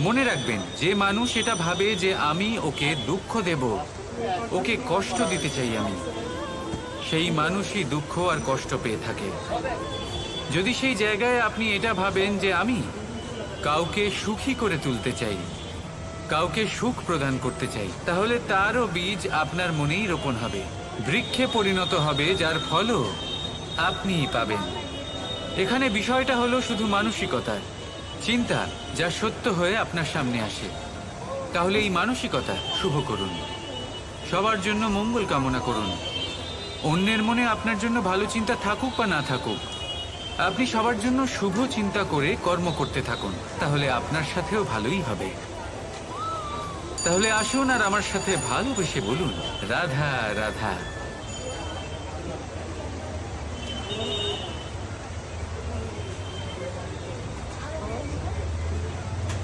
মনে রাখবেন, যে মানুষ এটা ভাবে যে আমি ওকে দুঃখ দেব, ওকে কষ্ট দিতে চাই আমি, সেই মানুষই দুঃখ আর কষ্ট পেয়ে থাকে। যদি সেই জায়গায় আপনি এটা ভাবেন যে আমি কাউকে সুখী করে তুলতে চাই, কাউকে সুখ প্রদান করতে চাই, তাহলে তারও বীজ আপনার মনেই রোপণ হবে, বৃক্ষে পরিণত হবে, যার ফলও আপনিই পাবেন। এখানে বিষয়টা হলো শুধু মানসিকতার চিন্তা, যা সত্য হয়ে আপনার সামনে আসে। তাহলে এই মানসিকতা শুভ করুন, সবার জন্য মঙ্গল কামনা করুন। অন্যের মনে আপনার জন্য ভালো চিন্তা থাকুক বা না থাকুক, আপনি সবার জন্য শুভ চিন্তা করে কর্ম করতে থাকুন, তাহলে আপনার সাথেও ভালোই হবে। তাহলে আসুন আর আমার সাথে ভালোবেসে বলুন, রাধা রাধা।